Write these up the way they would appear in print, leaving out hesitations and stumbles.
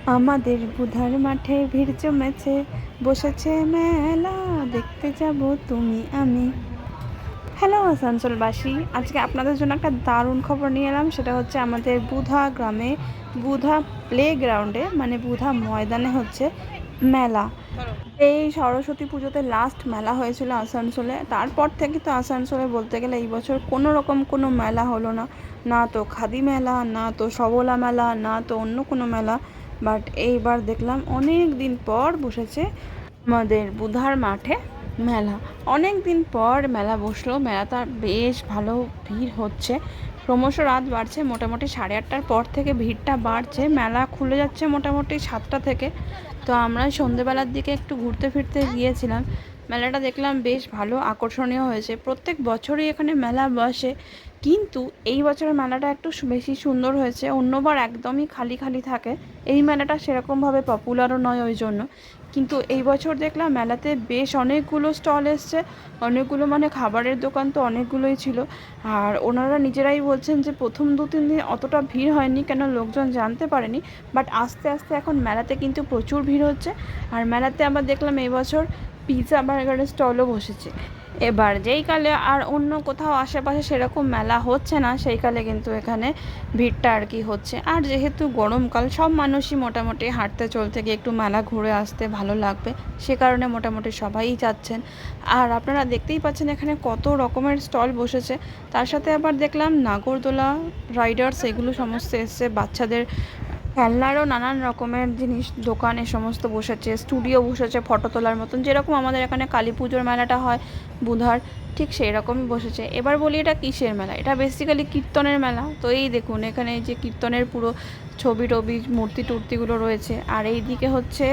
আমাদের বুধার মাঠে ভিড় জমেছে, বসেছে মেলা, দেখতে যাব তুমি আমি। হ্যালো আসানসোলবাসী, আজকে আপনাদের জন্য একটা দারুণ খবর নিয়ে এলাম। সেটা হচ্ছে আমাদের বুধা গ্রামে, বুধা প্লে গ্রাউন্ডে, মানে বুধা ময়দানে হচ্ছে মেলা। এই সরস্বতী পুজোতে লাস্ট মেলা হয়েছিল আসানসোলে। তারপর থেকে তো আসানসোলে বলতে গেলে এই বছর কোনো রকম কোনো মেলা হলো না। না তো খাদি মেলা, না তো সবলা মেলা, না তো অন্য কোনো মেলা। বাট এইবার দেখলাম অনেক দিন পর বসেছে আমাদের বুধার মাঠে মেলা। অনেক দিন পর মেলা বসলো। মেলাটা বেশ ভালো ভিড় হচ্ছে, ক্রমশ রাত বাড়ছে। মোটামুটি 8:30টার পর থেকে ভিড়টা বাড়ছে। মেলা খুলে যাচ্ছে মোটামুটি 7টা থেকে। তো আমরা সন্ধেবেলার দিকে একটু ঘুরতে ফিরতে গিয়েছিলাম। মেলাটা দেখলাম বেশ ভালো আকর্ষণীয় হয়েছে। প্রত্যেক বছরই এখানে মেলা বসে, কিন্তু এই বছরের মেলাটা একটু বেশি সুন্দর হয়েছে। অন্যবার একদমই খালি খালি থাকে। এই মেলাটা সেরকমভাবে পপুলারও নয় ওই জন্য। কিন্তু এই বছর দেখলাম মেলাতে বেশ অনেকগুলো স্টল এসছে। অনেকগুলো মানে খাবারের দোকান তো অনেকগুলোই ছিল। আর ওনারা নিজেরাই বলছেন যে প্রথম 2-3 দিন অতটা ভিড় হয়নি, কেন লোকজন জানতে পারেনি। বাট আস্তে আস্তে এখন মেলাতে কিন্তু প্রচুর ভিড় হচ্ছে। আর মেলাতে আবার দেখলাম এই বছর পিৎজা বার্গারের স্টলও বসেছে। এবার যেই কালে আর অন্য কোথাও আশেপাশে সেরকম মেলা হচ্ছে না, সেই কালে কিন্তু এখানে ভিড়টা আর কি হচ্ছে। আর যেহেতু গরমকাল, সব মানুষই মোটামুটি হাঁটতে চলতে গিয়ে একটু মেলা ঘুরে আসতে ভালো লাগবে, সে কারণে মোটামুটি সবাই যাচ্ছেন। আর আপনারা দেখতেই পাচ্ছেন এখানে কত রকমের স্টল বসেছে। তার সাথে আবার দেখলাম নাগরদোলা, রাইডার্স, এগুলো সমস্ত এসছে। বাচ্চাদের খেলনারও নানান রকমের জিনিস দোকান এ সমস্ত বসেছে। স্টুডিও বসেছে ফটো তোলার মতন, যেরকম আমাদের এখানে কালী পুজোর মেলাটা হয় বুধার, ঠিক সেই রকমই বসেছে। এবার বলি এটা কিসের মেলা? এটা বেসিক্যালি কীর্তনের মেলা। তো এই দেখুন এখানে যে কীর্তনের পুরো ছবি টবি, মূর্তি টুর্তিগুলো রয়েছে। আর এই দিকে হচ্ছে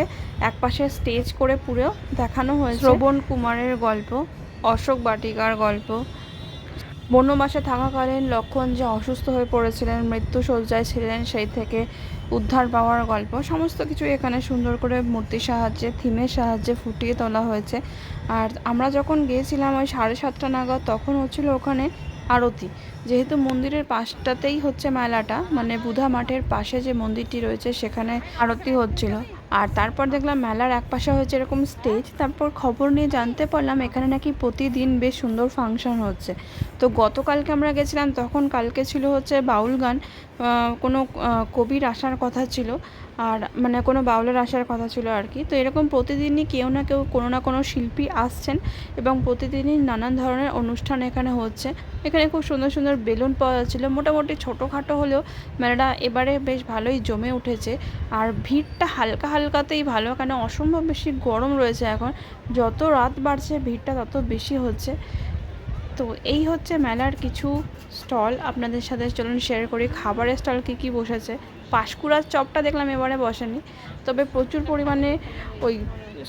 একপাশে স্টেজ করে পুরো দেখানো হয়েছে শ্রবণ কুমারের গল্প, অশোক বাটিকার গল্প। বনবাসে থাকাকালীন লক্ষণ যে অসুস্থ হয়ে পড়েছিলেন, মৃত্যুশয্যায় ছিলেন, সেই থেকে উদ্ধার পাওয়ার গল্প, সমস্ত কিছু এখানে সুন্দর করে মূর্তির সাহায্যে, থিমের সাহায্যে ফুটিয়ে তোলা হয়েছে। আর আমরা যখন গিয়েছিলাম ওই 7:30 নাগাদ, তখন হচ্ছিল ওখানে আরতি। যেহেতু মন্দিরের পাশটাতেই হচ্ছে মেলাটা, মানে বুধা মাঠের পাশে যে মন্দিরটি রয়েছে সেখানে আরতি হচ্ছিল। আর তারপর দেখলাম মেলার একপাশে হয়েছে এরকম স্টেজ। তারপর খবর নিয়ে জানতে পারলাম এখানে নাকি প্রতিদিন বেশ সুন্দর ফাংশন হচ্ছে। তো গতকালকে আমরা গেছিলাম, তখন কালকে ছিল হচ্ছে বাউল গান। কোনো কবির আসার কথা ছিল, আর মানে কোনো বাউলের আসার কথা ছিল আর কি। তো এরকম প্রতিদিনই কেউ না কেউ, কোনো না কোনো শিল্পী আসছেন, এবং প্রতিদিনই নানান ধরনের অনুষ্ঠান এখানে হচ্ছে। এখানে খুব সুন্দর সুন্দর বেলুন পাওয়া যাচ্ছিলো। মোটামুটি ছোটোখাটো হলেও মেলাটা এবারে বেশ ভালোই জমে উঠেছে। আর ভিড়টা হালকা হালকাতেই ভালো, কেন অসম্ভব বেশি গরম রয়েছে এখন। যত রাত বাড়ছে ভিড়টা তত বেশি হচ্ছে। তো এই হচ্ছে মেলার কিছু স্টল। আপনাদের সাথে চলুন শেয়ার করি খাবারের স্টল কী কী বসেছে। পাঁশকুড়ার চপটা দেখলাম এবারে বসেনি, তবে প্রচুর পরিমাণে ওই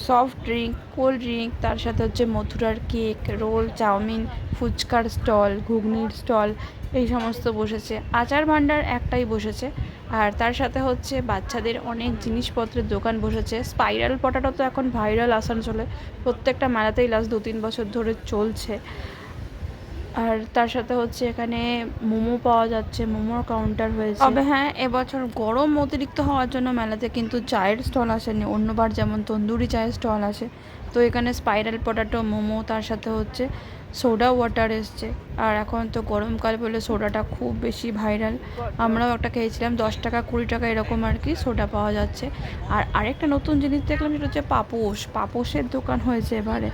সফট ড্রিঙ্ক, কোল্ড ড্রিঙ্ক, তার সাথে হচ্ছে মথুরার কেক, রোল, চাউমিন, ফুচকার স্টল, ঘুগনির স্টল, এই সমস্ত বসেছে। আচার ভাণ্ডার একটাই বসেছে। আর তার সাথে হচ্ছে বাচ্চাদের অনেক জিনিসপত্রের দোকান বসেছে। স্পাইরাল পটাটো তো এখন ভাইরাল আসানসোলে, প্রত্যেকটা মেলাতেই লাস্ট 2-3 বছর ধরে চলছে। আর তার সাথে হচ্ছে এখানে মোমো পাওয়া যাচ্ছে, মোমোর কাউন্টার হয়েছে। তবে হ্যাঁ, এবছর গরম অতিরিক্ত হওয়ার জন্য মেলাতে কিন্তু চায়ের স্টল আসেনি। অন্যবার যেমন তন্দুরি চায়ের স্টল আসে, তো এখানে স্পাইরাল পটাটো, মোমো, তার সাথে হচ্ছে সোডা ওয়াটার এসছে। আর এখন তো গরমকাল বলে সোডাটা খুব বেশি ভাইরাল। আমরাও একটা খেয়েছিলাম, 10 টাকা 20 টাকা এরকম আর কি সোডা পাওয়া যাচ্ছে। আর আরেকটা নতুন জিনিস দেখলাম, সেটা হচ্ছে পাপোশ। পাপোশের দোকান হয়েছে এবারে।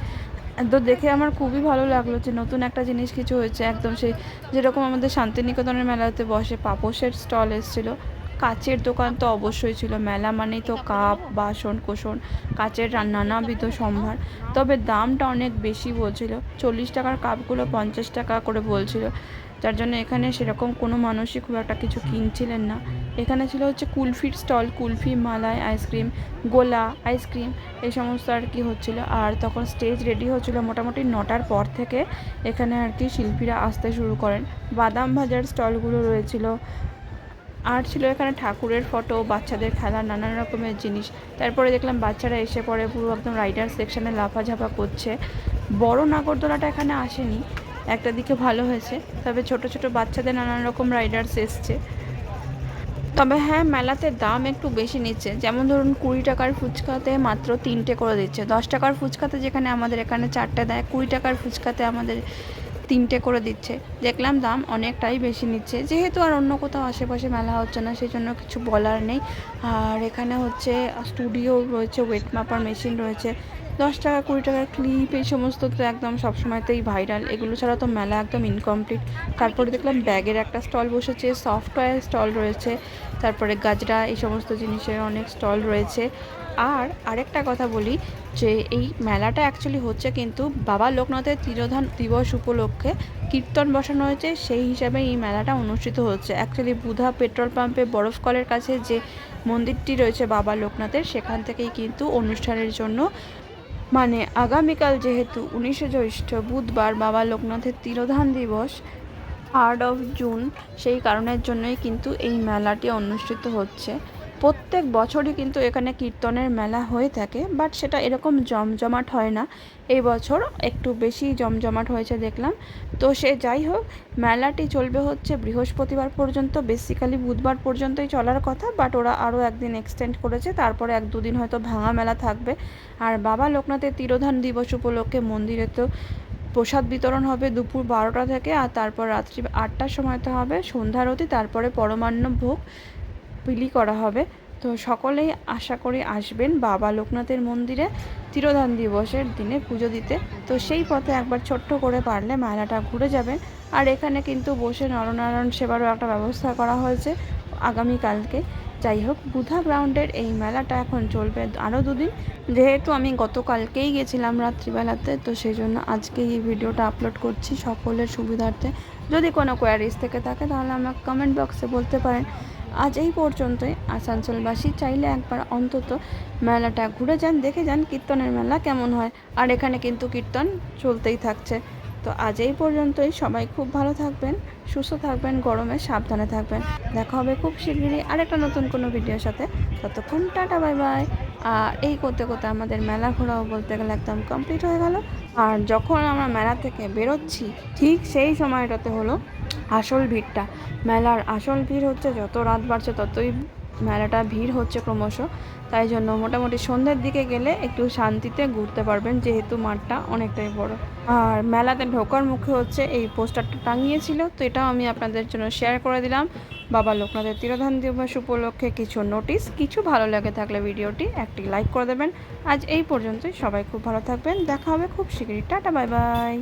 তো দেখে আমার খুবই ভালো লাগলো যে নতুন একটা জিনিস কিছু হয়েছে। একদম সেই যেরকম আমাদের শান্তিনিকেতনের মেলাতে বসে, পাপোশের স্টল এসেছিলো। কাচের দোকান তো অবশ্যই ছিল, মেলা মানেই তো কাপ, বাসন কোসন, কাচের নানাবিধ সম্ভার। তবে দামটা অনেক বেশি বলছিল, 40 টাকার কাপগুলো 50 টাকা করে বলছিল। যার জন্য এখানে সেরকম কোনো মানুষই খুব একটা কিছু কিনছিলেন না। এখানে ছিল হচ্ছে কুলফির স্টল, কুলফি, মালাই আইসক্রিম, গোলা আইসক্রিম, এই সমস্ত আর কি হচ্ছিলো। আর তখন স্টেজ রেডি হচ্ছিলো মোটামুটি 9টার পর থেকে। এখানে আর কি শিল্পীরা আসতে শুরু করেন। বাদাম ভাজার স্টলগুলো রয়েছিল। আর ছিল এখানে ঠাকুরের ফটো, বাচ্চাদের খেলার নানান রকমের জিনিস। তারপরে দেখলাম বাচ্চারা এসে পড়ে পুরো একদম রাইডার সেকশানে লাফাঝাপা করছে। বড় নাগরদোলাটা এখানে আসেনি, একটা দিকে ভালো হয়েছে, তবে ছোট ছোট বাচ্চাদের নানান রকম রাইডার্স এসছে। তবে হ্যাঁ, মেলাতে দাম একটু বেশি নিচ্ছে। যেমন ধরুন 20 টাকার ফুচকাতে মাত্র 3টে করে দিচ্ছে। 10 টাকার ফুচকাতে যেখানে আমাদের এখানে 4টে দেয়, 20 টাকার ফুচকাতে আমাদের 3টে করে দিচ্ছে। দেখলাম দাম অনেকটাই বেশি নিচ্ছে। যেহেতু আর অন্য কোথাও আশেপাশে মেলা হচ্ছে না, সেই জন্য কিছু বলার নেই। আর এখানে হচ্ছে স্টুডিও রয়েছে, ওয়েট মাপার মেশিন রয়েছে, 10 টাকা 20 টাকার ক্লিপ, এই সমস্ত তো একদম সবসময়তেই ভাইরাল। এগুলো ছাড়া তো মেলা একদম ইনকমপ্লিট। তারপরে দেখলাম ব্যাগের একটা স্টল বসেছে, সফটওয়্যার স্টল রয়েছে, তারপরে গাজরা, এই সমস্ত জিনিসের অনেক স্টল রয়েছে। আর আরেকটা কথা বলি, যে এই মেলাটা অ্যাকচুয়ালি হচ্ছে কিন্তু বাবা লোকনাথের তিরোধান দিবস উপলক্ষে কীর্তন বসানো হয়েছে, সেই হিসাবে এই মেলাটা অনুষ্ঠিত হচ্ছে। অ্যাকচুয়ালি বুধা পেট্রোল পাম্পে বরফ কলের কাছে যে মন্দিরটি রয়েছে বাবা লোকনাথের, সেখান থেকেই কিন্তু অনুষ্ঠানের জন্য, মানে আগামীকাল যেহেতু 19শে জ্যৈষ্ঠ বুধবার বাবা লোকনাথের তিরোধান দিবস 3rd of June, সেই কারণের জন্যই কিন্তু এই মেলাটি অনুষ্ঠিত হচ্ছে। প্রত্যেক বছরই কিন্তু এখানে কীর্তনের মেলা হয়ে থাকে, বাট সেটা এরকম জমজমাট হয় না। এই বছর একটু বেশি জমজমাট হয়েছে দেখলাম। তো সে যাই হোক, মেলাটি চলবে হচ্ছে বৃহস্পতিবার পর্যন্ত। বেসিক্যালি বুধবার পর্যন্তই চলার কথা, বাট ওরা আরও একদিন এক্সটেন্ড করেছে। তারপরে 1-2 দিন হয়তো ভাঙা মেলা থাকবে। আর বাবা লোকনাথের তিরোধান দিবস উপলক্ষে মন্দিরে তো প্রসাদ বিতরণ হবে দুপুর 12টা থেকে, আর তারপর রাত্রি 8টার সময়তে হবে সন্ধ্যারতি, তারপরে পরমান্ন ভোগ বিলি করা হবে। তো সকলেই আশা করি আসবেন বাবা লোকনাথের মন্দিরে তিরোধান দিবসের দিনে পুজো দিতে। তো সেই পথে একবার ছোট্ট করে পারলে মেলাটা ঘুরে যাবেন। আর এখানে কিন্তু বসে নরনারায়ণ সেবারও একটা ব্যবস্থা করা হয়েছে আগামীকালকে। যাই হোক, বুধা গ্রাউন্ডের এই মেলাটা এখন চলবে আরও 2 দিন। যেহেতু আমি গতকালকেই গেছিলাম রাত্রিবেলাতে, তো সেই জন্য আজকে এই ভিডিওটা আপলোড করছি সকলের সুবিধার্থে। যদি কোনো কোয়ারিজ থেকে থাকে তাহলে আমাকে কমেন্ট বক্সে বলতে পারেন। আজ এই পর্যন্তই। আসানসোলবাসী চাইলে একবার অন্তত মেলাটা ঘুরে যান, দেখে যান কীর্তনের মেলা কেমন হয়। আর এখানে কিন্তু কীর্তন চলতেই থাকছে। তো আজ এই পর্যন্তই। সবাই খুব ভালো থাকবেন, সুস্থ থাকবেন, গরমে সাবধানে থাকবেন। দেখা হবে খুব শিগগিরই আরেকটা নতুন কোনো ভিডিওর সাথে। ততক্ষণ টাটা, বাই বাই। আর এই করতে করতে আমাদের মেলা ঘোরাও বলতে গেলে একদম কমপ্লিট হয়ে গেল। আর যখন আমরা মেলা থেকে বেরোচ্ছি, ঠিক সেই সময়টাতে হলো আসল ভিড়টা। মেলার আসল ভিড় হচ্ছে, যত রাত বাড়ছে ততই মেলাটা ভিড় হচ্ছে ক্রমশ। তাই জন্য মোটামুটি সন্ধ্যের দিকে গেলে একটু শান্তিতে ঘুরতে পারবেন, যেহেতু মাঠটা অনেকটাই বড়। আর মেলাতে ঢোকার মুখে হচ্ছে এই পোস্টারটা টাঙিয়েছিল, তো এটাও আমি আপনাদের জন্য শেয়ার করে দিলাম। বাবা লোকনাথের তিরোধান দিবস উপলক্ষে কিছু নোটিশ। কিছু ভালো লাগে থাকলে ভিডিওটি একটি লাইক করে দেবেন। আজ এই পর্যন্তই। সবাই খুব ভালো থাকবেন। দেখা হবে খুব শীঘ্রই। Tata, bye bye.